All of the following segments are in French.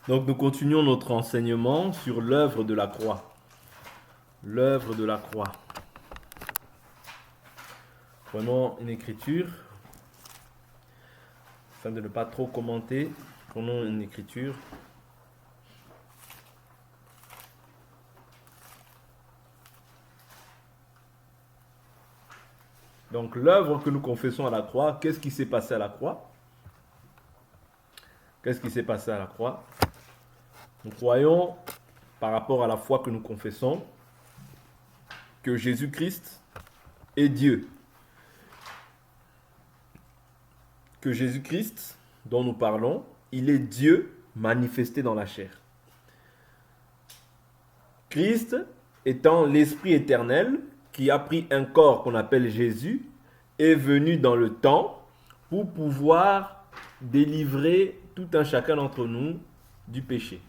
Donc nous continuons notre enseignement sur l'œuvre de la croix. L'œuvre de la croix. Prenons une écriture, afin de ne pas trop commenter. Prenons une écriture. Donc l'œuvre que nous confessons à la croix, qu'est-ce qui s'est passé à la croix? Qu'est-ce qui s'est passé à la croix? Nous croyons, par rapport à la foi que nous confessons, que Jésus-Christ est Dieu. Que Jésus-Christ, dont nous parlons, il est Dieu manifesté dans la chair. Christ étant l'Esprit éternel qui a pris un corps qu'on appelle Jésus, est venu dans le temps pour pouvoir délivrer tout un chacun d'entre nous du péché.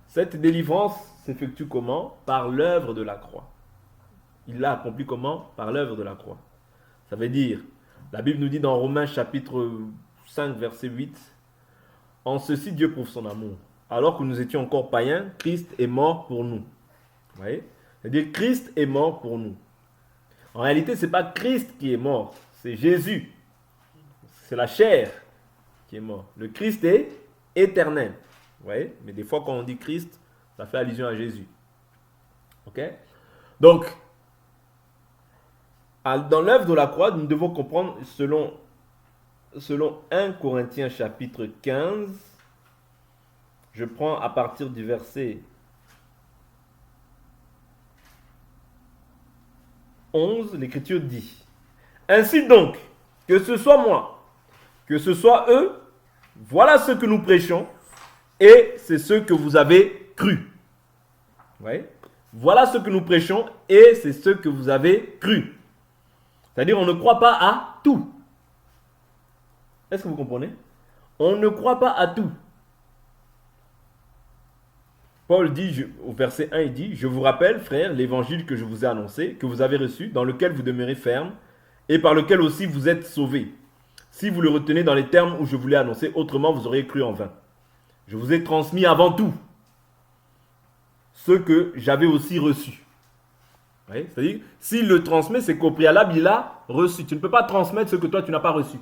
Cette délivrance s'effectue comment? Par l'œuvre de la croix. Il l'a accompli comment? Par l'œuvre de la croix. Ça veut dire, la Bible nous dit dans Romains chapitre 5 verset 8, « En ceci Dieu prouve son amour. Alors que nous étions encore païens, Christ est mort pour nous. » Vous voyez? C'est-à-dire Christ est mort pour nous. En réalité, ce n'est pas Christ qui est mort, c'est Jésus. C'est la chair qui est mort. Le Christ est éternel. Vous voyez? Mais des fois, quand on dit Christ, ça fait allusion à Jésus. Ok? Donc, dans l'œuvre de la croix, nous devons comprendre selon 1 Corinthiens chapitre 15, je prends à partir du verset 11, l'Écriture dit: « Ainsi donc, que ce soit moi, que ce soit eux, voilà ce que nous prêchons, et c'est ce que vous avez cru. » Vous voyez? Voilà ce que nous prêchons, et c'est ce que vous avez cru. C'est-à-dire, on ne croit pas à tout. Est-ce que vous comprenez? On ne croit pas à tout. Paul dit, au verset 1, il dit: « Je vous rappelle, frères, l'évangile que je vous ai annoncé, que vous avez reçu, dans lequel vous demeurez ferme, et par lequel aussi vous êtes sauvés. Si vous le retenez dans les termes où je vous l'ai annoncé, autrement vous auriez cru en vain. Je vous ai transmis avant tout ce que j'avais aussi reçu. » C'est-à-dire, s'il le transmet, c'est qu'au préalable, il a reçu. Tu ne peux pas transmettre ce que toi, tu n'as pas reçu.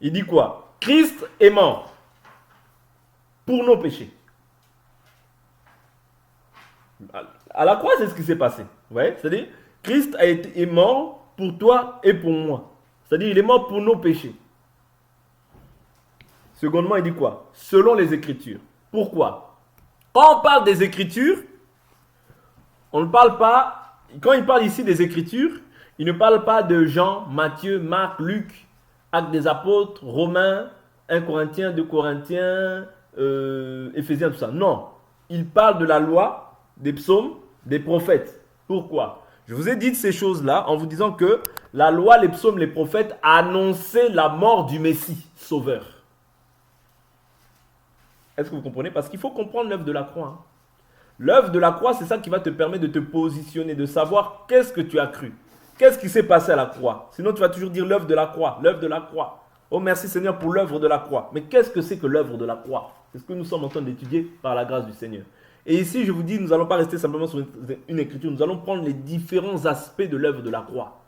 Il dit quoi? Christ est mort pour nos péchés. À la croix, c'est ce qui s'est passé. Vous voyez? C'est-à-dire, Christ est mort pour toi et pour moi. C'est-à-dire, il est mort pour nos péchés. Secondement, il dit quoi? Selon les Écritures. Pourquoi? Quand on parle des Écritures, on ne parle pas, quand il parle ici des Écritures, il ne parle pas de Jean, Matthieu, Marc, Luc, Actes des Apôtres, Romains, 1 Corinthiens, 2 Corinthiens, Éphésiens, tout ça. Non, il parle de la loi, des psaumes, des prophètes. Pourquoi? Je vous ai dit ces choses-là en vous disant que la loi, les psaumes, les prophètes annonçaient la mort du Messie, sauveur. Est-ce que vous comprenez? Parce qu'il faut comprendre l'œuvre de la croix. Hein. L'œuvre de la croix, c'est ça qui va te permettre de te positionner, de savoir qu'est-ce que tu as cru. Qu'est-ce qui s'est passé à la croix? Sinon, tu vas toujours dire l'œuvre de la croix, l'œuvre de la croix. Oh, merci Seigneur pour l'œuvre de la croix. Mais qu'est-ce que c'est que l'œuvre de la croix? C'est ce que nous sommes en train d'étudier par la grâce du Seigneur. Et ici, je vous dis, nous n'allons pas rester simplement sur une écriture. Nous allons prendre les différents aspects de l'œuvre de la croix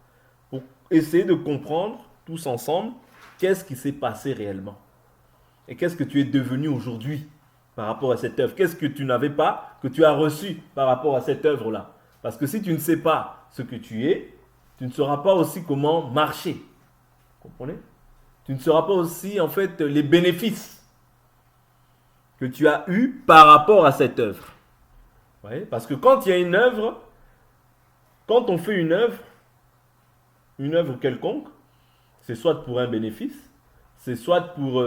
pour essayer de comprendre tous ensemble qu'est-ce qui s'est passé réellement. Et qu'est-ce que tu es devenu aujourd'hui par rapport à cette œuvre? Qu'est-ce que tu n'avais pas, que tu as reçu par rapport à cette œuvre-là? Parce que si tu ne sais pas ce que tu es, tu ne sauras pas aussi comment marcher. Vous comprenez? Tu ne sauras pas aussi, en fait, les bénéfices que tu as eus par rapport à cette œuvre. Vous voyez? Parce que quand il y a une œuvre, quand on fait une œuvre quelconque, c'est soit pour un bénéfice, c'est soit pour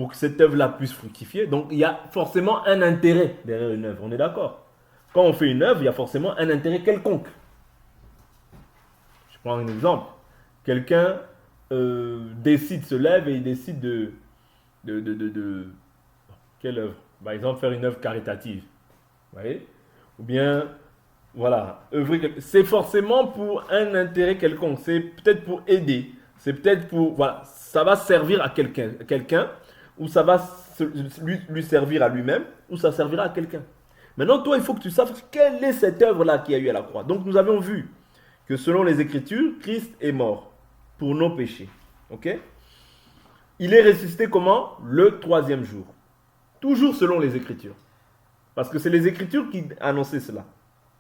que cette œuvre-là puisse fructifier. Donc, il y a forcément un intérêt derrière une œuvre. On est d'accord? Quand on fait une œuvre, il y a forcément un intérêt quelconque. Je prends un exemple. Quelqu'un se lève et il décide de quelle œuvre? Par exemple, faire une œuvre caritative. Vous voyez? Ou bien, voilà, œuvrer. C'est forcément pour un intérêt quelconque. C'est peut-être pour aider. C'est peut-être pour, voilà, ça va servir à quelqu'un. ou ça va lui servir à lui-même, ou ça servira à quelqu'un. Maintenant, toi, il faut que tu saches quelle est cette œuvre-là qui a eu à la croix. Donc, nous avions vu que selon les Écritures, Christ est mort pour nos péchés. Ok? Il est ressuscité comment? Le troisième jour. Toujours selon les Écritures. Parce que c'est les Écritures qui annonçaient cela.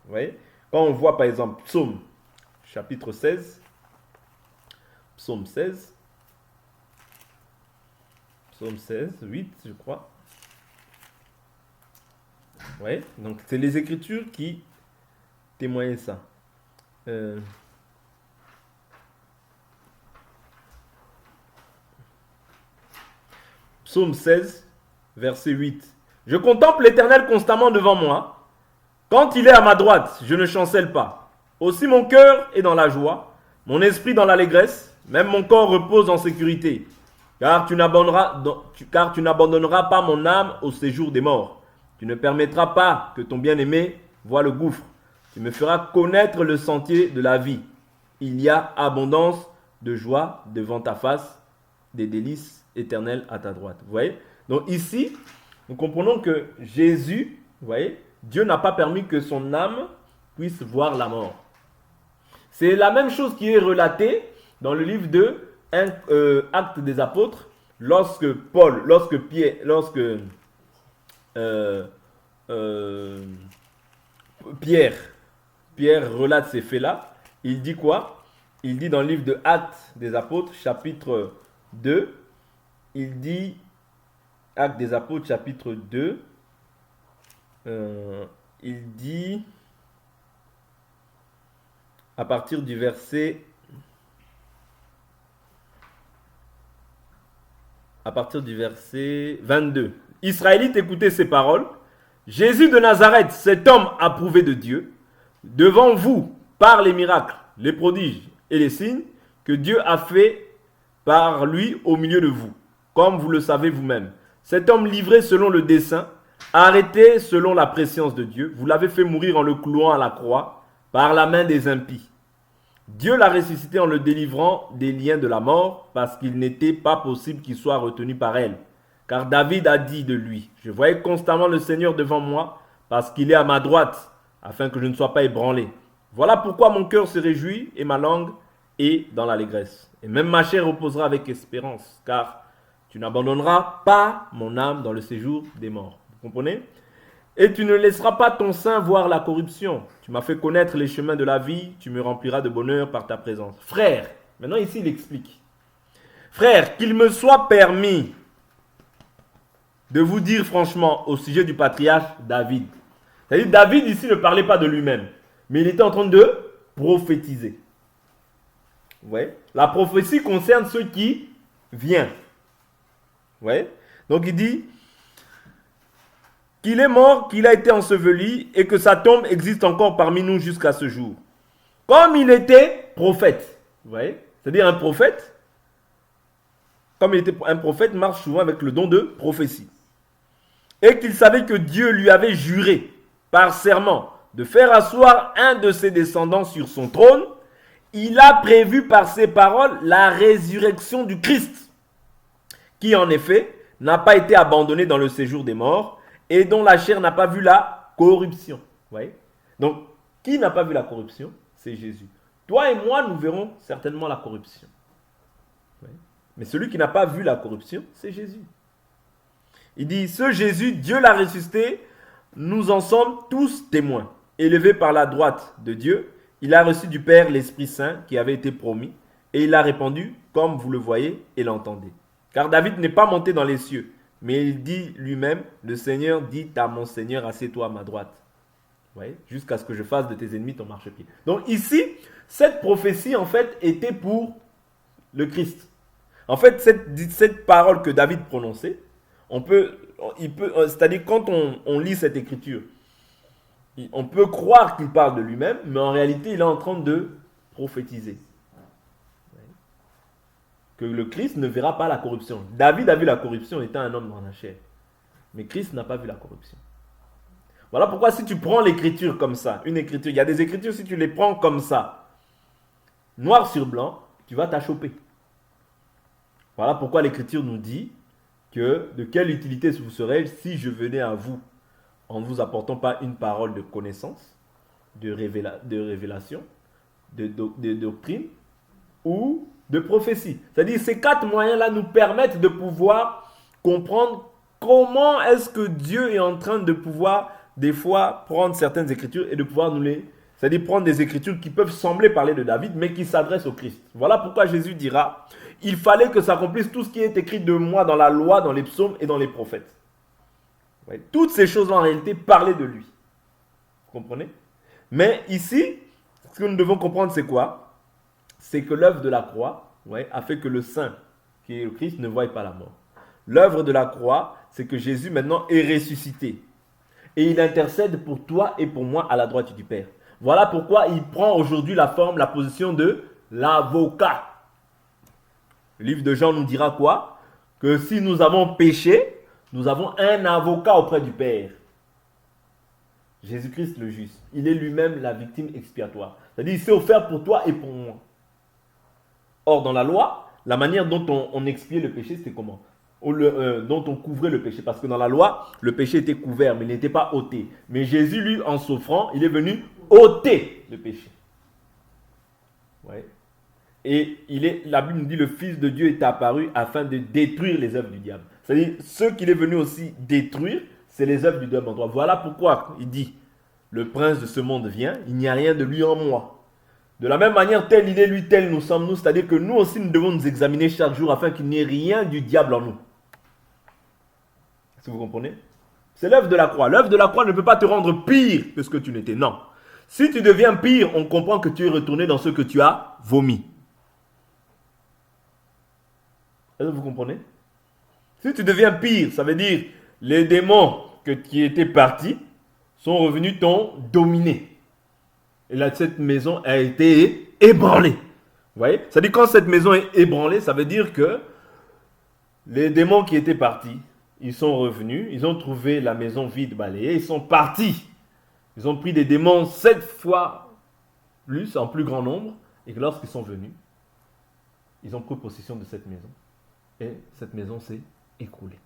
Vous voyez? Quand on voit par exemple Psaume, chapitre 16, Psaume 16, Psaume 16, 8, je crois. Ouais, donc c'est les Écritures qui témoignent ça. Psaume 16, verset 8. Je contemple l'Éternel constamment devant moi. Quand il est à ma droite, je ne chancelle pas. Aussi mon cœur est dans la joie, mon esprit dans l'allégresse, même mon corps repose en sécurité. Car tu n'abandonneras pas mon âme au séjour des morts. Tu ne permettras pas que ton bien-aimé voie le gouffre. Tu me feras connaître le sentier de la vie. Il y a abondance de joie devant ta face, des délices éternelles à ta droite. Vous voyez? Donc ici, nous comprenons que Jésus, vous voyez, Dieu n'a pas permis que son âme puisse voir la mort. C'est la même chose qui est relatée dans le livre de Actes des Apôtres, lorsque Pierre relate ces faits-là. Il dit quoi? Il dit dans le livre de Actes des Apôtres, chapitre 2, il dit, Actes des Apôtres, chapitre 2, il dit, à partir du verset 22. Israélites, écoutez ces paroles. Jésus de Nazareth, cet homme approuvé de Dieu, devant vous, par les miracles, les prodiges et les signes que Dieu a fait par lui au milieu de vous, comme vous le savez vous-même. Cet homme livré selon le dessein, arrêté selon la prescience de Dieu, vous l'avez fait mourir en le clouant à la croix par la main des impies. Dieu l'a ressuscité en le délivrant des liens de la mort parce qu'il n'était pas possible qu'il soit retenu par elle. Car David a dit de lui, je voyais constamment le Seigneur devant moi parce qu'il est à ma droite afin que je ne sois pas ébranlé. Voilà pourquoi mon cœur se réjouit et ma langue est dans l'allégresse. Et même ma chair reposera avec espérance car tu n'abandonneras pas mon âme dans le séjour des morts. Vous comprenez? Et tu ne laisseras pas ton sein voir la corruption. Tu m'as fait connaître les chemins de la vie, tu me rempliras de bonheur par ta présence. Frère, maintenant ici il explique. Frère, qu'il me soit permis de vous dire franchement au sujet du patriarche David. C'est-à-dire David ici ne parlait pas de lui-même, mais il était en train de prophétiser. Vous voyez? La prophétie concerne ceux qui viennent. Vous voyez? Donc il dit qu'il est mort, qu'il a été enseveli et que sa tombe existe encore parmi nous jusqu'à ce jour. Comme il était prophète, vous voyez, c'est-à-dire un prophète, comme il était un prophète, marche souvent avec le don de prophétie. Et qu'il savait que Dieu lui avait juré par serment de faire asseoir un de ses descendants sur son trône, il a prévu par ses paroles la résurrection du Christ, qui en effet n'a pas été abandonné dans le séjour des morts, et dont la chair n'a pas vu la corruption. Vous voyez? Donc, qui n'a pas vu la corruption? C'est Jésus. Toi et moi, nous verrons certainement la corruption. Vous voyez? Mais celui qui n'a pas vu la corruption, c'est Jésus. Il dit, ce Jésus, Dieu l'a ressuscité, nous en sommes tous témoins. Élevé par la droite de Dieu, il a reçu du Père l'Esprit Saint qui avait été promis, et il l'a répandu, comme vous le voyez et l'entendez. Car David n'est pas monté dans les cieux, mais il dit lui-même, le Seigneur dit à mon Seigneur, assieds-toi à ma droite. Vous voyez? Jusqu'à ce que je fasse de tes ennemis ton marchepied. Donc ici, cette prophétie en fait était pour le Christ. En fait, cette parole que David prononçait, c'est-à-dire quand on lit cette écriture, on peut croire qu'il parle de lui-même, mais en réalité, il est en train de prophétiser. Que le Christ ne verra pas la corruption. David a vu la corruption étant un homme dans la chair. Mais Christ n'a pas vu la corruption. Voilà pourquoi si tu prends l'écriture comme ça, une écriture, il y a des écritures, si tu les prends comme ça, noir sur blanc, tu vas t'achoper. Voilà pourquoi l'écriture nous dit que de quelle utilité vous serait si je venais à vous en ne vous apportant pas une parole de connaissance, de révélation, de doctrine ou de prophétie. C'est-à-dire ces 4 moyens-là nous permettent de pouvoir comprendre comment est-ce que Dieu est en train de pouvoir des fois prendre certaines écritures et de pouvoir nous les... C'est-à-dire prendre des écritures qui peuvent sembler parler de David, mais qui s'adressent au Christ. Voilà pourquoi Jésus dira, il fallait que s'accomplisse tout ce qui est écrit de moi dans la loi, dans les psaumes et dans les prophètes. Ouais. Toutes ces choses-là en réalité parlaient de lui. Vous comprenez? Mais ici, ce que nous devons comprendre, c'est quoi? C'est que l'œuvre de la croix a fait que le Saint, qui est le Christ, ne voie pas la mort. L'œuvre de la croix, c'est que Jésus maintenant est ressuscité. Et il intercède pour toi et pour moi à la droite du Père. Voilà pourquoi il prend aujourd'hui la position de l'avocat. Le livre de Jean nous dira quoi? Que si nous avons péché, nous avons un avocat auprès du Père. Jésus-Christ le juste. Il est lui-même la victime expiatoire. C'est-à-dire, il s'est offert pour toi et pour moi. Or, dans la loi, la manière dont on expiait le péché, c'était comment? Dont on couvrait le péché. Parce que dans la loi, le péché était couvert, mais il n'était pas ôté. Mais Jésus, lui, en s'offrant, il est venu ôter le péché. Ouais. Et la Bible nous dit, le Fils de Dieu est apparu afin de détruire les œuvres du diable. C'est-à-dire, ce qu'il est venu aussi détruire, c'est les œuvres du diable en toi. Voilà pourquoi il dit, le prince de ce monde vient, il n'y a rien de lui en moi. De la même manière, tel il est lui, tel nous sommes nous. C'est-à-dire que nous aussi, nous devons nous examiner chaque jour afin qu'il n'y ait rien du diable en nous. Est-ce que vous comprenez? C'est l'œuvre de la croix. L'œuvre de la croix ne peut pas te rendre pire que ce que tu n'étais. Non. Si tu deviens pire, on comprend que tu es retourné dans ce que tu as vomi. Est-ce que vous comprenez? Si tu deviens pire, ça veut dire les démons qui étaient partis sont revenus t'ont dominé. Et là, cette maison a été ébranlée. Vous voyez? Ça dit quand cette maison est ébranlée, ça veut dire que les démons qui étaient partis, ils sont revenus, ils ont trouvé la maison vide, balayée, ils sont partis. Ils ont pris des démons 7 fois plus, en plus grand nombre, et que lorsqu'ils sont venus, ils ont pris possession de cette maison. Et cette maison s'est écroulée.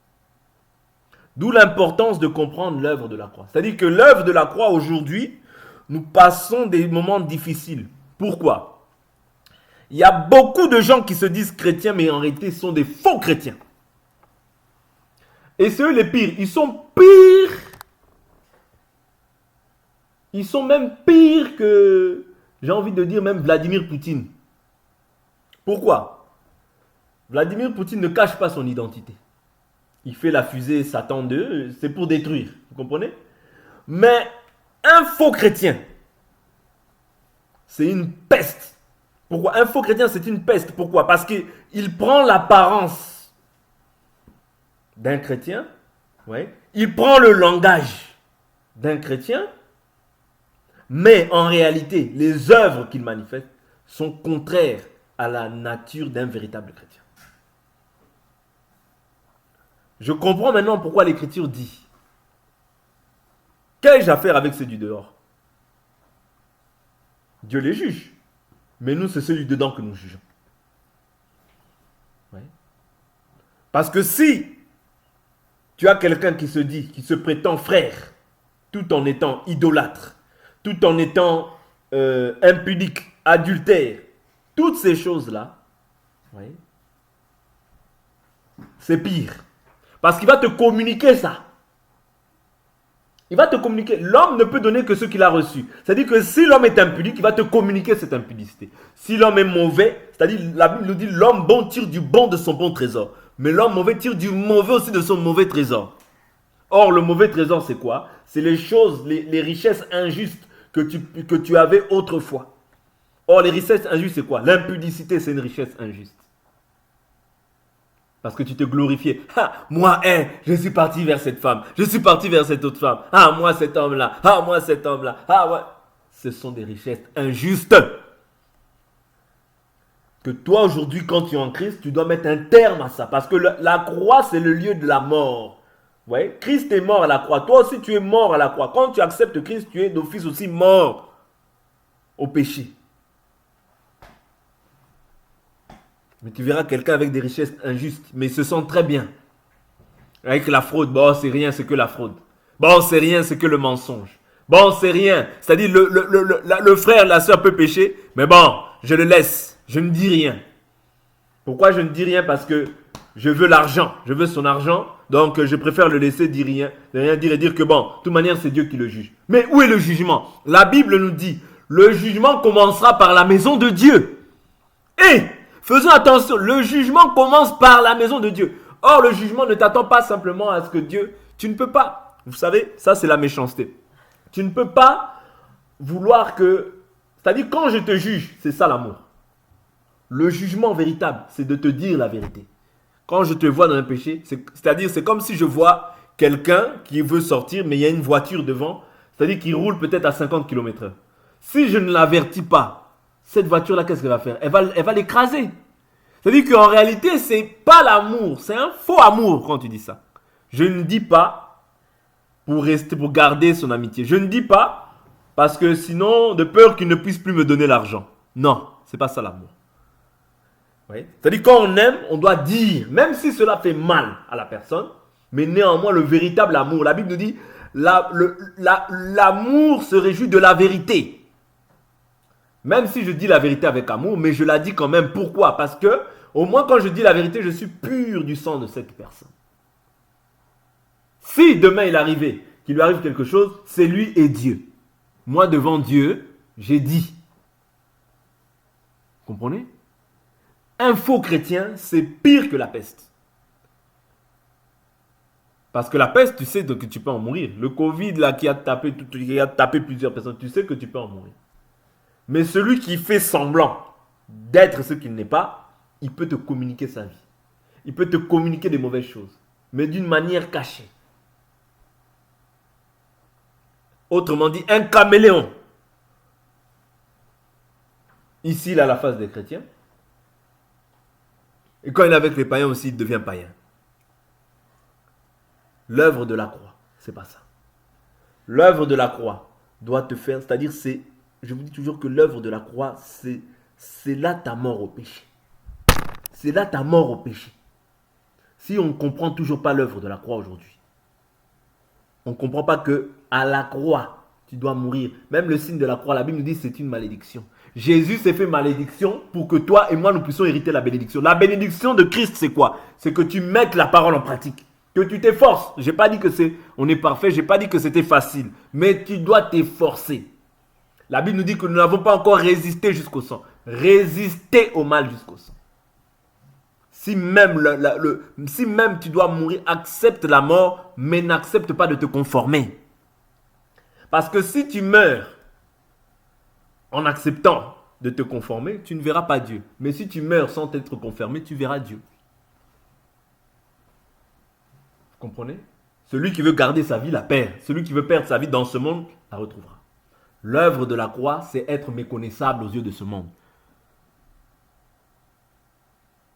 D'où l'importance de comprendre l'œuvre de la croix. C'est-à-dire que l'œuvre de la croix aujourd'hui, nous passons des moments difficiles. Pourquoi? Il y a beaucoup de gens qui se disent chrétiens, mais en réalité, sont des faux chrétiens. Et c'est eux les pires. Ils sont pires. Ils sont même pires que, j'ai envie de dire, même Vladimir Poutine. Pourquoi? Vladimir Poutine ne cache pas son identité. Il fait la fusée Satan 2, c'est pour détruire. Vous comprenez? Mais un faux chrétien, c'est une peste. Pourquoi? Un faux chrétien, c'est une peste. Pourquoi? Parce qu'il prend l'apparence d'un chrétien, ouais. Il prend le langage d'un chrétien, mais en réalité, les œuvres qu'il manifeste sont contraires à la nature d'un véritable chrétien. Je comprends maintenant pourquoi l'Écriture dit: qu'ai-je à faire avec ceux du dehors? Dieu les juge. Mais nous, c'est celui dedans que nous jugeons. Ouais. Parce que si tu as quelqu'un qui se dit, qui se prétend frère, tout en étant idolâtre, tout en étant impudique, adultère, toutes ces choses-là, ouais, c'est pire. Parce qu'il va te communiquer ça. Il va te communiquer. L'homme ne peut donner que ce qu'il a reçu. C'est-à-dire que si l'homme est impudique, il va te communiquer cette impudicité. Si l'homme est mauvais, c'est-à-dire la Bible nous dit l'homme bon tire du bon de son bon trésor. Mais l'homme mauvais tire du mauvais aussi de son mauvais trésor. Or, le mauvais trésor, c'est quoi? C'est les choses, les richesses injustes que tu avais autrefois. Or, les richesses injustes, c'est quoi? L'impudicité, c'est une richesse injuste. Parce que tu te glorifiais. Ah, moi, je suis parti vers cette femme. Je suis parti vers cette autre femme. Ah, moi, cet homme-là. Ah, moi, cet homme-là. Ah, ouais. Ce sont des richesses injustes. Que toi, aujourd'hui, quand tu es en Christ, tu dois mettre un terme à ça. Parce que la croix, c'est le lieu de la mort. Ouais. Christ est mort à la croix. Toi aussi, tu es mort à la croix. Quand tu acceptes Christ, tu es d'office aussi mort au péché. Mais tu verras quelqu'un avec des richesses injustes, mais il se sent très bien. Avec la fraude, bon, c'est rien, c'est que la fraude. Bon, c'est rien, c'est que le mensonge. Bon, c'est rien. C'est-à-dire, le frère, la soeur peut pécher, mais bon, je le laisse. Je ne dis rien. Pourquoi je ne dis rien? Parce que je veux l'argent. Je veux son argent. Donc, je préfère le laisser dire rien. Ne rien dire et dire que bon, de toute manière, c'est Dieu qui le juge. Mais où est le jugement? La Bible nous dit, le jugement commencera par la maison de Dieu. Et, faisons attention, le jugement commence par la maison de Dieu. Or, le jugement ne t'attend pas simplement à ce que Dieu... Tu ne peux pas. Vous savez, ça c'est la méchanceté. Tu ne peux pas vouloir que... C'est-à-dire, quand je te juge, c'est ça l'amour. Le jugement véritable, c'est de te dire la vérité. Quand je te vois dans un péché, c'est-à-dire, c'est comme si je vois quelqu'un qui veut sortir, mais il y a une voiture devant, c'est-à-dire qu'il roule peut-être à 50 km/h. Si je ne l'avertis pas, cette voiture-là, qu'est-ce qu'elle va faire? Elle va l'écraser. C'est-à-dire qu'en réalité, c'est pas l'amour, c'est un faux amour quand tu dis ça. Je ne dis pas pour garder son amitié. Je ne dis pas parce que sinon, de peur qu'il ne puisse plus me donner l'argent. Non, c'est pas ça l'amour. Oui. C'est-à-dire quand on aime, on doit dire, même si cela fait mal à la personne, mais néanmoins le véritable amour. La Bible nous dit, l'amour se réjouit de la vérité. Même si je dis la vérité avec amour, mais je la dis quand même. Pourquoi? Parce que, au moins quand je dis la vérité, je suis pur du sang de cette personne. Si demain il arrivait, qu'il lui arrive quelque chose, c'est lui et Dieu. Moi devant Dieu, j'ai dit. Vous comprenez? Un faux chrétien, c'est pire que la peste. Parce que la peste, tu sais que tu peux en mourir. Le Covid là qui a tapé plusieurs personnes, tu sais que tu peux en mourir. Mais celui qui fait semblant d'être ce qu'il n'est pas, il peut te communiquer sa vie. Il peut te communiquer des mauvaises choses, mais d'une manière cachée. Autrement dit, un caméléon. Ici, il a la face des chrétiens. Et quand il est avec les païens aussi, il devient païen. L'œuvre de la croix, c'est pas ça. L'œuvre de la croix doit te faire, c'est-à-dire je vous dis toujours que l'œuvre de la croix, c'est là ta mort au péché. C'est là ta mort au péché. Si on ne comprend toujours pas l'œuvre de la croix aujourd'hui, on ne comprend pas que à la croix, tu dois mourir. Même le signe de la croix, la Bible nous dit que c'est une malédiction. Jésus s'est fait malédiction pour que toi et moi, nous puissions hériter la bénédiction. La bénédiction de Christ, c'est quoi? C'est que tu mettes la parole en pratique. Que tu t'efforces. Je n'ai pas dit que on est parfait, je n'ai pas dit que c'était facile. Mais tu dois t'efforcer. La Bible nous dit que nous n'avons pas encore résisté jusqu'au sang. Résister au mal jusqu'au sang. Si même tu dois mourir, accepte la mort, mais n'accepte pas de te conformer. Parce que si tu meurs en acceptant de te conformer, tu ne verras pas Dieu. Mais si tu meurs sans t'être conformé, tu verras Dieu. Vous comprenez? Celui qui veut garder sa vie la perd. Celui qui veut perdre sa vie dans ce monde, la retrouvera. L'œuvre de la croix, c'est être méconnaissable aux yeux de ce monde.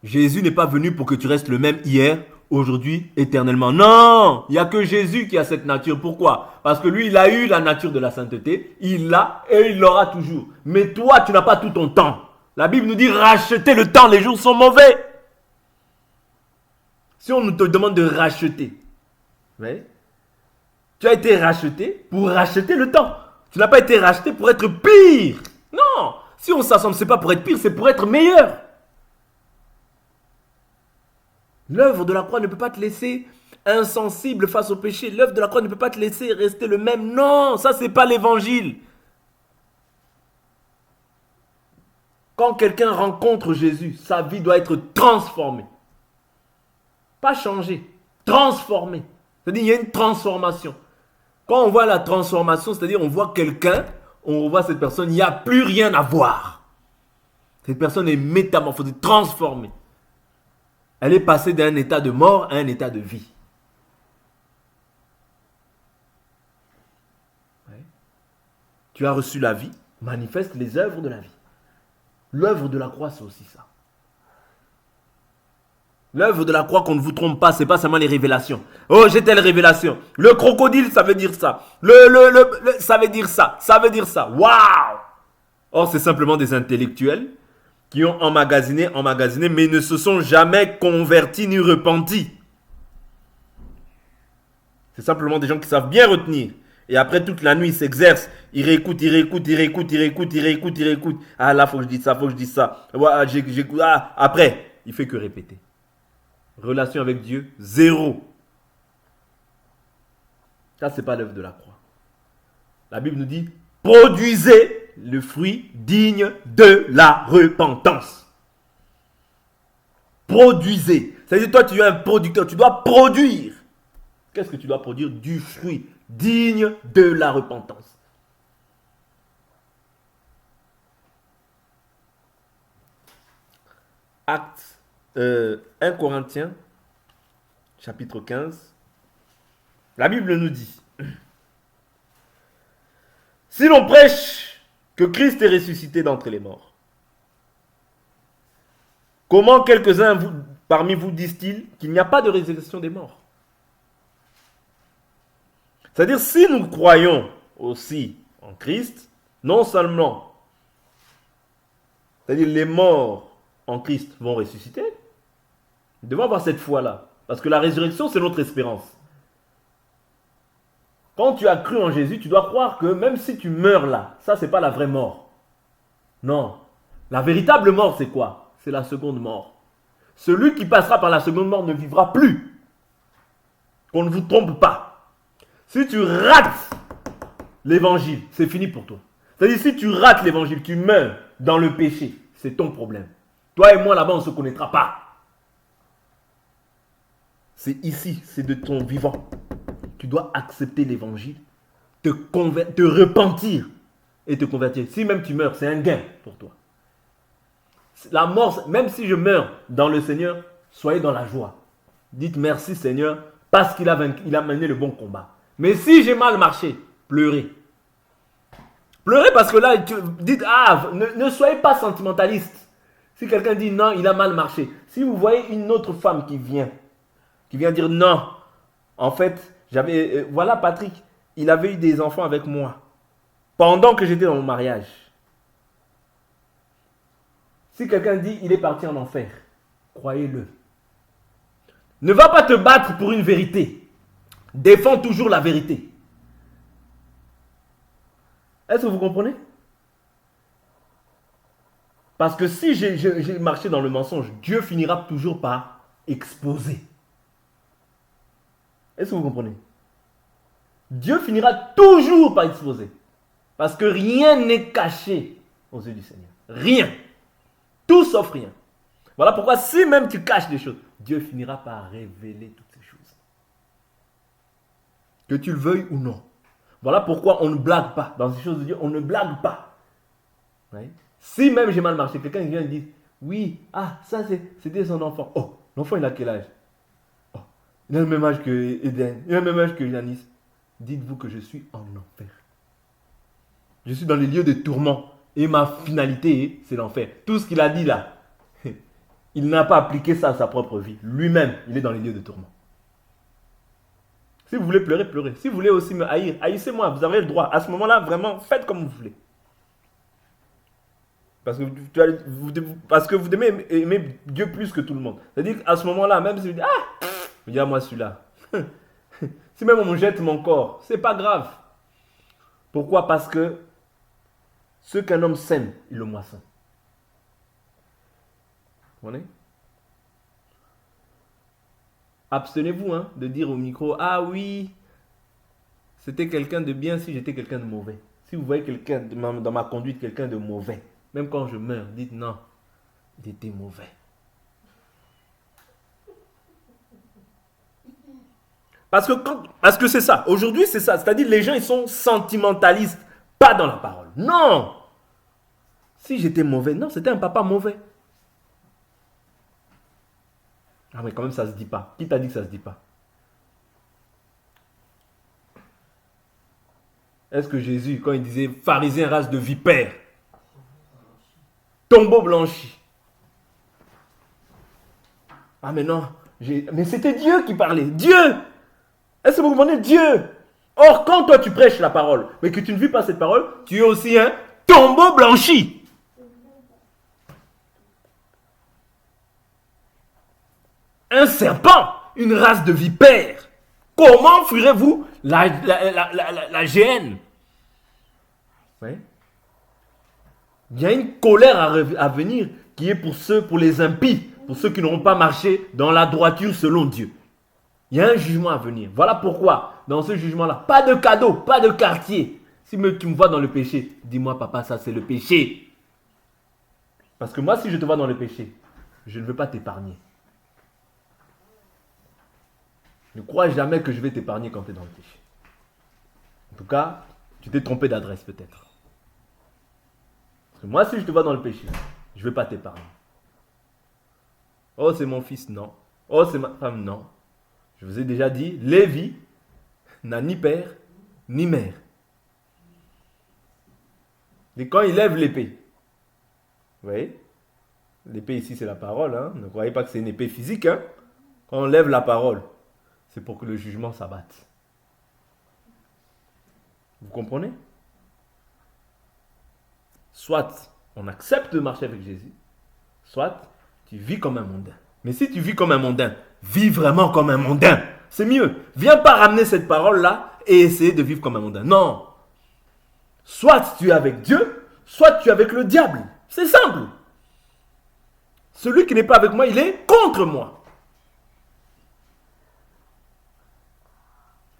Jésus n'est pas venu pour que tu restes le même hier, aujourd'hui, éternellement. Non, il n'y a que Jésus qui a cette nature. Pourquoi? Parce que lui, il a eu la nature de la sainteté. Il l'a et il l'aura toujours. Mais toi, tu n'as pas tout ton temps. La Bible nous dit racheter le temps. Les jours sont mauvais. Si on nous te demande de racheter, oui, tu as été racheté pour racheter le temps. Tu n'as pas été racheté pour être pire. Non, si on s'assemble, ce n'est pas pour être pire, c'est pour être meilleur. L'œuvre de la croix ne peut pas te laisser insensible face au péché. L'œuvre de la croix ne peut pas te laisser rester le même. Non, ça c'est pas l'évangile. Quand quelqu'un rencontre Jésus, sa vie doit être transformée. Pas changée, transformée. C'est-à-dire il y a une transformation. Quand on voit la transformation, c'est-à-dire on voit quelqu'un, on voit cette personne, il n'y a plus rien à voir. Cette personne est métamorphosée, transformée. Elle est passée d'un état de mort à un état de vie. Ouais. Tu as reçu la vie, manifeste les œuvres de la vie. L'œuvre de la croix, c'est aussi ça. L'œuvre de la croix, qu'on ne vous trompe pas, c'est pas seulement les révélations. Oh, j'ai telle révélation. Le crocodile, ça veut dire ça. Ça veut dire ça. Ça veut dire ça. Waouh! Or, c'est simplement des intellectuels qui ont emmagasiné, mais ne se sont jamais convertis ni repentis. C'est simplement des gens qui savent bien retenir. Et après, toute la nuit, ils s'exercent. Ils réécoutent, ils réécoutent, ils réécoutent, ils réécoutent, ils réécoutent, ils réécoutent. Ah là, faut que je dise ça, faut que je dise ça. Ouais, après, il fait que répéter. Relation avec Dieu, zéro. Ça, c'est pas l'œuvre de la croix. La Bible nous dit, produisez le fruit digne de la repentance. Produisez. C'est-à-dire, toi, tu es un producteur, tu dois produire. Qu'est-ce que tu dois produire? Du fruit digne de la repentance. Acte 1 Corinthiens, chapitre 15. La Bible nous dit, si l'on prêche que Christ est ressuscité d'entre les morts, comment quelques-uns parmi vous disent-ils qu'il n'y a pas de résurrection des morts? C'est-à-dire, si nous croyons aussi en Christ, non seulement, c'est-à-dire les morts en Christ vont ressusciter, nous devons avoir cette foi-là. Parce que la résurrection, c'est notre espérance. Quand tu as cru en Jésus, tu dois croire que même si tu meurs là, ça, c'est pas la vraie mort. Non. La véritable mort, c'est quoi? C'est la seconde mort. Celui qui passera par la seconde mort ne vivra plus. Qu'on ne vous trompe pas. Si tu rates l'évangile, c'est fini pour toi. C'est-à-dire, si tu rates l'évangile, tu meurs dans le péché, c'est ton problème. Toi et moi, là-bas, on ne se connaîtra pas. C'est ici, c'est de ton vivant. Tu dois accepter l'évangile, te repentir et te convertir. Si même tu meurs, c'est un gain pour toi. La mort, même si je meurs dans le Seigneur, soyez dans la joie. Dites merci Seigneur, parce qu'il a mené le bon combat. Mais si j'ai mal marché, pleurez. Pleurez parce que là, dites, ne soyez pas sentimentaliste. Si quelqu'un dit non, il a mal marché. Si vous voyez une autre femme qui vient dire non, en fait, voilà Patrick, il avait eu des enfants avec moi pendant que j'étais dans mon mariage. Si quelqu'un dit il est parti en enfer, croyez-le. Ne va pas te battre pour une vérité. Défends toujours la vérité. Est-ce que vous comprenez? Parce que si j'ai marché dans le mensonge, Dieu finira toujours par exposer. Est-ce que vous comprenez? Dieu finira toujours par exposer. Parce que rien n'est caché aux yeux du Seigneur. Rien. Tout sauf rien. Voilà pourquoi si même tu caches des choses, Dieu finira par révéler toutes ces choses. Que tu le veuilles ou non. Voilà pourquoi on ne blague pas. Dans ces choses de Dieu, on ne blague pas. Oui. Si même j'ai mal marché, quelqu'un vient et dit, oui, ça c'était son enfant. Oh, l'enfant il a quel âge? Oh, il a le même âge que Eden, il a le même âge que Janice. Dites-vous que je suis en enfer. Je suis dans les lieux de tourment. Et ma finalité, c'est l'enfer. Tout ce qu'il a dit là, il n'a pas appliqué ça à sa propre vie. Lui-même, il est dans les lieux de tourment. Si vous voulez pleurer, pleurez. Si vous voulez aussi me haïr, haïssez-moi. Vous avez le droit. À ce moment-là, vraiment, faites comme vous voulez. Parce que vous devez aimer Dieu plus que tout le monde. C'est-à-dire qu'à ce moment-là, même si vous dites, regarde-moi celui-là. Si même on me jette mon corps, c'est pas grave. Pourquoi? Parce que ce qu'un homme sème, il le moissonne. Vous comprenez? Abstenez-vous de dire au micro, oui, c'était quelqu'un de bien si j'étais quelqu'un de mauvais. Si vous voyez quelqu'un dans ma conduite, quelqu'un de mauvais, même quand je meurs, dites non, il était mauvais. Parce que c'est ça. Aujourd'hui, c'est ça. C'est-à-dire les gens, ils sont sentimentalistes, pas dans la parole. Non! Si j'étais mauvais, non, c'était un papa mauvais. Mais quand même, ça ne se dit pas. Qui t'a dit que ça ne se dit pas? Est-ce que Jésus, quand il disait pharisien, race de vipère, tombeau blanchi. Mais non, mais c'était Dieu qui parlait. Dieu! Est-ce que vous comprenez? Dieu! Or, quand toi tu prêches la parole, mais que tu ne vis pas cette parole, tu es aussi un tombeau blanchi. Un serpent, une race de vipères. Comment fuirez-vous la géhenne? Oui. Il y a une colère à venir qui est pour les impies, pour ceux qui n'auront pas marché dans la droiture selon Dieu. Il y a un jugement à venir. Voilà pourquoi, dans ce jugement-là, pas de cadeau, pas de quartier. Si tu me vois dans le péché, dis-moi, papa, ça c'est le péché. Parce que moi, si je te vois dans le péché, je ne veux pas t'épargner. Ne crois jamais que je vais t'épargner quand tu es dans le péché. En tout cas, tu t'es trompé d'adresse peut-être. Parce que moi, si je te vois dans le péché, je ne vais pas t'épargner. Oh, c'est mon fils, non. Oh, c'est ma femme, non. Je vous ai déjà dit, Lévi n'a ni père ni mère. Et quand il lève l'épée, vous voyez, l'épée ici c'est la parole, hein? Ne croyez pas que c'est une épée physique. Hein? Quand on lève la parole, c'est pour que le jugement s'abatte. Vous comprenez? Soit on accepte de marcher avec Jésus, soit tu vis comme un mondain. Mais si tu vis comme un mondain, vis vraiment comme un mondain. C'est mieux. Viens pas ramener cette parole-là et essayer de vivre comme un mondain. Non. Soit tu es avec Dieu, soit tu es avec le diable. C'est simple. Celui qui n'est pas avec moi, il est contre moi.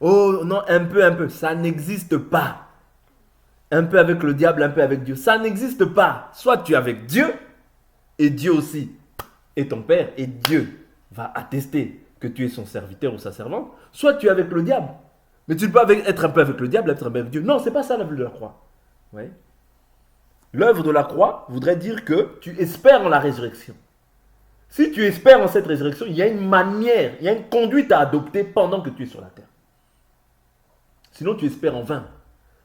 Oh non, un peu. Ça n'existe pas. Un peu avec le diable, un peu avec Dieu. Ça n'existe pas. Soit tu es avec Dieu, et Dieu aussi est ton Père, et Dieu va attester que tu es son serviteur ou sa servante, soit tu es avec le diable. Mais tu ne peux pas être un peu avec le diable, être un peu avec Dieu. Non, ce n'est pas ça l'œuvre de la croix. Ouais. L'œuvre de la croix voudrait dire que tu espères en la résurrection. Si tu espères en cette résurrection, il y a une manière, il y a une conduite à adopter pendant que tu es sur la terre. Sinon, tu espères en vain.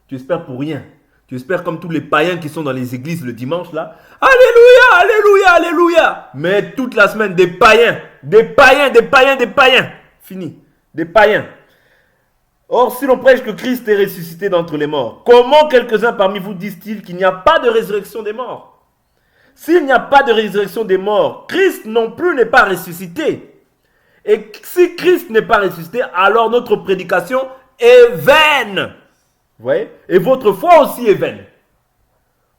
Tu espères pour rien. Tu espères comme tous les païens qui sont dans les églises le dimanche là. Alléluia, alléluia, alléluia. Mais toute la semaine, des païens. Fini. Des païens. Or, si l'on prêche que Christ est ressuscité d'entre les morts, comment quelques-uns parmi vous disent-ils qu'il n'y a pas de résurrection des morts? S'il n'y a pas de résurrection des morts, Christ non plus n'est pas ressuscité. Et si Christ n'est pas ressuscité, alors notre prédication est vaine. Vous voyez? Et votre foi aussi est vaine.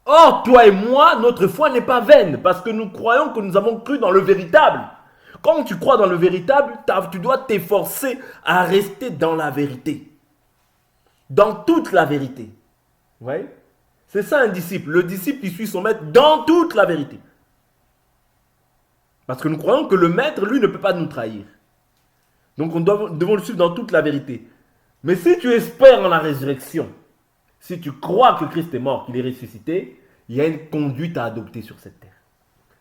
Or, toi et moi, notre foi n'est pas vaine, parce que nous croyons que nous avons cru dans le véritable. Quand tu crois dans le véritable, tu dois t'efforcer à rester dans la vérité. Dans toute la vérité. Vous voyez? C'est ça un disciple. Le disciple, il suit son maître dans toute la vérité. Parce que nous croyons que le maître, lui, ne peut pas nous trahir. Donc, devons le suivre dans toute la vérité. Mais si tu espères en la résurrection, si tu crois que Christ est mort, qu'il est ressuscité, il y a une conduite à adopter sur cette terre.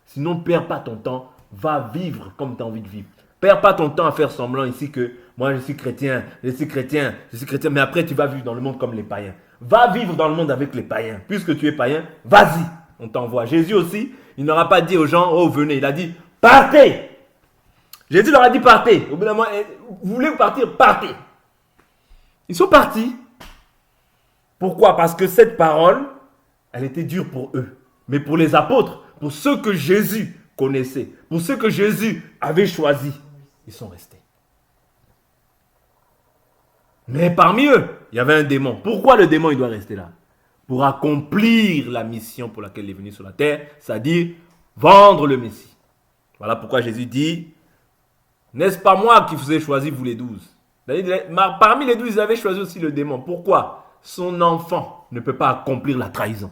Sinon, ne perds pas ton temps, va vivre comme tu as envie de vivre. Perds pas ton temps à faire semblant ici que moi je suis chrétien, mais après tu vas vivre dans le monde comme les païens. Va vivre dans le monde avec les païens. Puisque tu es païen, vas-y, on t'envoie. Jésus aussi, il n'aura pas dit aux gens, oh venez, il a dit, partez. Jésus leur a dit, partez. Au bout d'un moment, vous voulez partir, partez. Ils sont partis. Pourquoi? Parce que cette parole, elle était dure pour eux. Mais pour les apôtres, pour ceux que Jésus connaissait, pour ceux que Jésus avait choisis, ils sont restés. Mais parmi eux, il y avait un démon. Pourquoi le démon il doit rester là? Pour accomplir la mission pour laquelle il est venu sur la terre, c'est-à-dire vendre le Messie. Voilà pourquoi Jésus dit, n'est-ce pas moi qui vous ai choisi, vous les 12? Parmi les 12, ils avaient choisi aussi le démon. Pourquoi? Son enfant ne peut pas accomplir la trahison.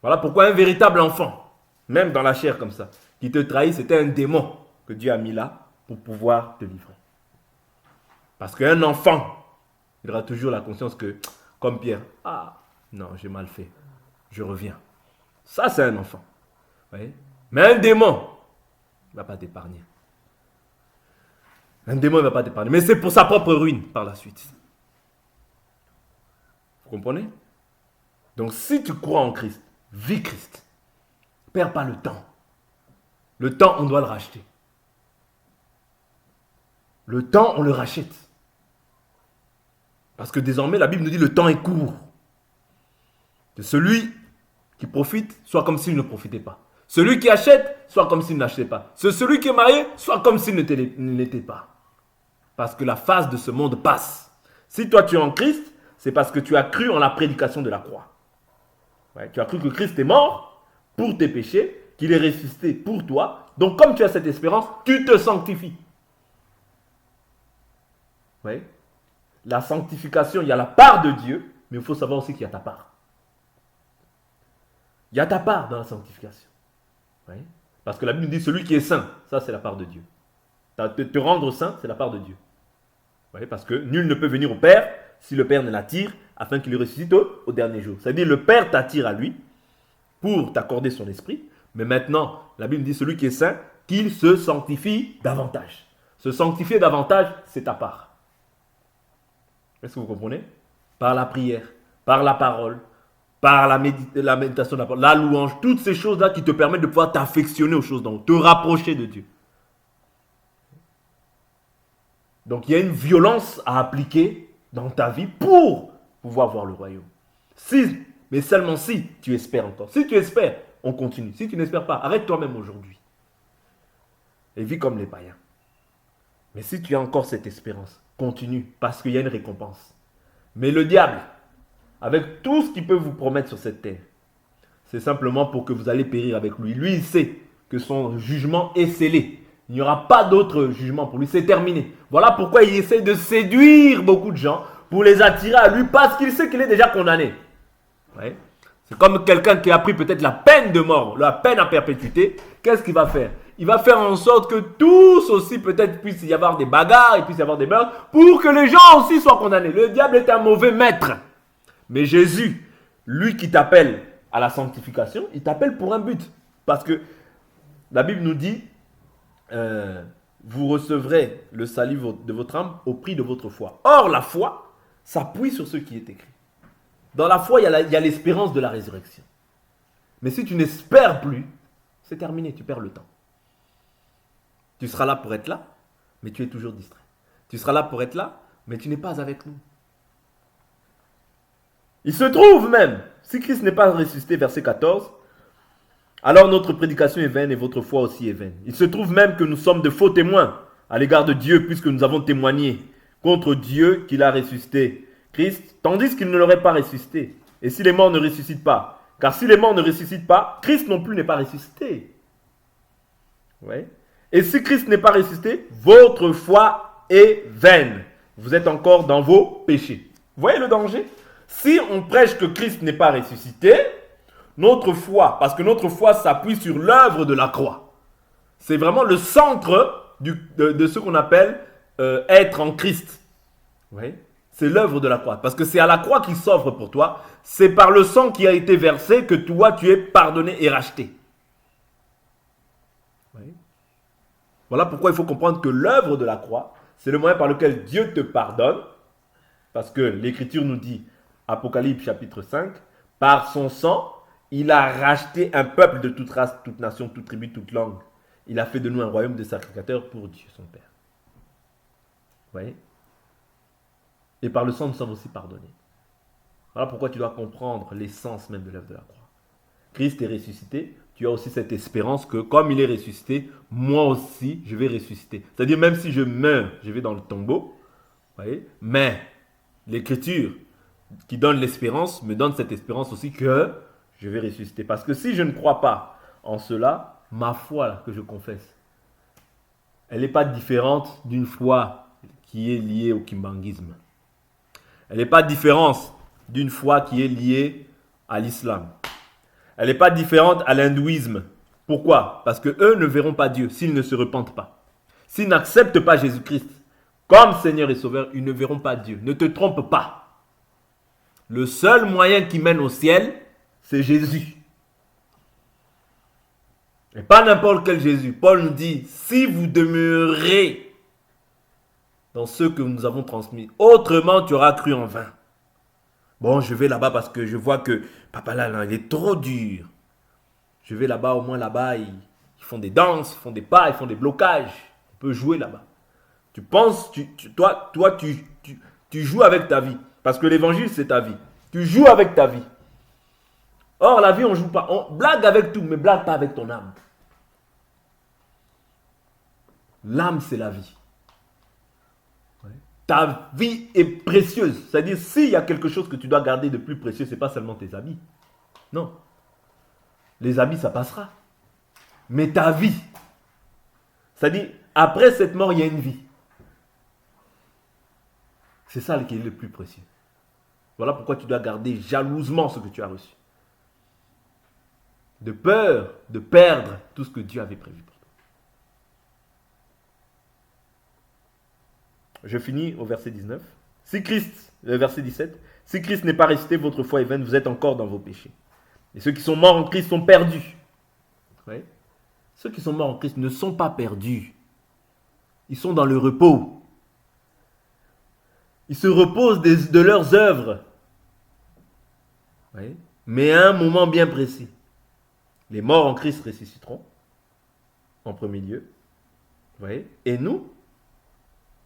Voilà pourquoi un véritable enfant, même dans la chair comme ça, qui te trahit, c'était un démon que Dieu a mis là pour pouvoir te livrer. Parce qu'un enfant, il aura toujours la conscience que, comme Pierre, ah, non, j'ai mal fait, je reviens. Ça, c'est un enfant. Vous voyez? Mais un démon, il ne va pas t'épargner. Un démon ne va pas t'épargner. Mais c'est pour sa propre ruine par la suite. Vous comprenez? Donc, si tu crois en Christ, vis Christ. Perds pas le temps. Le temps, on doit le racheter. Le temps, on le rachète. Parce que désormais, la Bible nous dit le temps est court. Que celui qui profite soit comme s'il ne profitait pas. Celui qui achète soit comme s'il n'achetait pas. Celui qui est marié soit comme s'il ne l'était pas. Parce que la phase de ce monde passe. Si toi tu es en Christ, c'est parce que tu as cru en la prédication de la croix. Ouais, tu as cru que Christ est mort pour tes péchés, qu'il est ressuscité pour toi. Donc comme tu as cette espérance, tu te sanctifies. Ouais. La sanctification, il y a la part de Dieu, mais il faut savoir aussi qu'il y a ta part. Il y a ta part dans la sanctification. Ouais. Parce que la Bible dit celui qui est saint, ça c'est la part de Dieu. Te rendre saint, c'est la part de Dieu. Ouais, parce que nul ne peut venir au Père si le Père ne l'attire, afin qu'il le ressuscite au dernier jour. C'est-à-dire le Père t'attire à lui pour t'accorder son esprit, mais maintenant, la Bible dit celui qui est saint, qu'il se sanctifie davantage. Se sanctifier davantage, c'est ta part. Est-ce que vous comprenez? Par la prière, par la parole, par la méditation de la parole, la louange, toutes ces choses-là qui te permettent de pouvoir t'affectionner aux choses d'en haut, te rapprocher de Dieu. Donc il y a une violence à appliquer dans ta vie pour pouvoir voir le royaume. Si, mais seulement si tu espères encore. Si tu espères, on continue. Si tu n'espères pas, arrête toi-même aujourd'hui. Et vis comme les païens. Mais si tu as encore cette espérance, continue, parce qu'il y a une récompense. Mais le diable, avec tout ce qu'il peut vous promettre sur cette terre, c'est simplement pour que vous allez périr avec lui. Lui, il sait que son jugement est scellé. Il n'y aura pas d'autre jugement pour lui, c'est terminé. Voilà pourquoi il essaie de séduire beaucoup de gens pour les attirer à lui parce qu'il sait qu'il est déjà condamné. Ouais. C'est comme quelqu'un qui a pris peut-être la peine de mort, la peine à perpétuité. Qu'est-ce qu'il va faire? Il va faire en sorte que tous aussi peut-être puisse y avoir des bagarres, il puisse y avoir des meurtres pour que les gens aussi soient condamnés. Le diable est un mauvais maître. Mais Jésus, lui qui t'appelle à la sanctification, il t'appelle pour un but. Parce que la Bible nous dit, vous recevrez le salut de votre âme au prix de votre foi. Or, la foi s'appuie sur ce qui est écrit. Dans la foi, il y a l'espérance de la résurrection. Mais si tu n'espères plus, c'est terminé, tu perds le temps. Tu seras là pour être là, mais tu es toujours distrait. Tu seras là pour être là, mais tu n'es pas avec nous. Il se trouve même, si Christ n'est pas ressuscité, verset 14, alors notre prédication est vaine et votre foi aussi est vaine. Il se trouve même que nous sommes de faux témoins à l'égard de Dieu, puisque nous avons témoigné contre Dieu qu'il a ressuscité Christ, tandis qu'il ne l'aurait pas ressuscité. Et si les morts ne ressuscitent pas, car si les morts ne ressuscitent pas, Christ non plus n'est pas ressuscité. Ouais. Et si Christ n'est pas ressuscité, votre foi est vaine. Vous êtes encore dans vos péchés. Vous voyez le danger? Si on prêche que Christ n'est pas ressuscité, notre foi, parce que notre foi s'appuie sur l'œuvre de la croix. C'est vraiment le centre de ce qu'on appelle être en Christ. Oui. C'est l'œuvre de la croix. Parce que c'est à la croix qu'il s'offre pour toi. C'est par le sang qui a été versé que toi, tu es pardonné et racheté. Oui. Voilà pourquoi il faut comprendre que l'œuvre de la croix, c'est le moyen par lequel Dieu te pardonne. Parce que l'Écriture nous dit, Apocalypse chapitre 5, par son sang, il a racheté un peuple de toute race, toute nation, toute tribu, toute langue. Il a fait de nous un royaume de sacrificateurs pour Dieu, son Père. Vous voyez? Et par le sang, nous sommes aussi pardonnés. Voilà pourquoi tu dois comprendre l'essence même de l'œuvre de la croix. Christ est ressuscité. Tu as aussi cette espérance que comme il est ressuscité, moi aussi, je vais ressusciter. C'est-à-dire, même si je meurs, je vais dans le tombeau. Vous voyez? Mais l'Écriture qui donne l'espérance me donne cette espérance aussi que je vais ressusciter. Parce que si je ne crois pas en cela, ma foi là, que je confesse, elle n'est pas différente d'une foi qui est liée au kimbanguisme. Elle n'est pas différente d'une foi qui est liée à l'islam. Elle n'est pas différente à l'hindouisme. Pourquoi? Parce qu'eux ne verront pas Dieu s'ils ne se repentent pas. S'ils n'acceptent pas Jésus-Christ comme Seigneur et Sauveur, ils ne verront pas Dieu. Ne te trompe pas. Le seul moyen qui mène au ciel, c'est Jésus. Et pas n'importe quel Jésus. Paul nous dit, si vous demeurez dans ce que nous avons transmis, autrement tu auras cru en vain. Bon, je vais là-bas parce que je vois que papa là, il est trop dur. Je vais là-bas, au moins là-bas, ils font des danses, ils font des pas, ils font des blocages. On peut jouer là-bas. Tu penses, toi, tu joues avec ta vie. Parce que l'évangile, c'est ta vie. Tu joues avec ta vie. Or, la vie, on ne joue pas. On blague avec tout, mais blague pas avec ton âme. L'âme, c'est la vie. Ta vie est précieuse. C'est-à-dire, s'il y a quelque chose que tu dois garder de plus précieux, ce n'est pas seulement tes habits. Non. Les habits, ça passera. Mais ta vie, c'est-à-dire, après cette mort, il y a une vie. C'est ça qui est le plus précieux. Voilà pourquoi tu dois garder jalousement ce que tu as reçu. De peur de perdre tout ce que Dieu avait prévu pour toi. Je finis au verset 19. Si Christ, verset 17, si Christ n'est pas resté, votre foi est vaine, vous êtes encore dans vos péchés. Et ceux qui sont morts en Christ sont perdus. Oui. Ceux qui sont morts en Christ ne sont pas perdus. Ils sont dans le repos. Ils se reposent de leurs œuvres. Oui. Mais à un moment bien précis. Les morts en Christ ressusciteront, en premier lieu. Vous voyez? Et nous,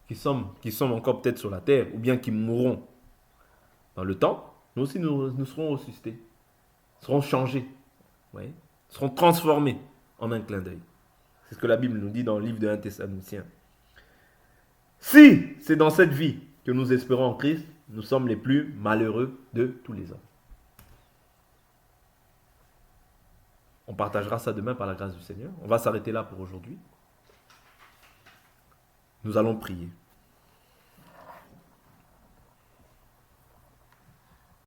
qui sommes encore peut-être sur la terre, ou bien qui mourront dans le temps, nous aussi nous serons ressuscités, serons changés, vous voyez? Seront transformés en un clin d'œil. C'est ce que la Bible nous dit dans le livre de 1 Thessaloniciens. Si c'est dans cette vie que nous espérons en Christ, nous sommes les plus malheureux de tous les hommes. On partagera ça demain par la grâce du Seigneur. On va s'arrêter là pour aujourd'hui. Nous allons prier.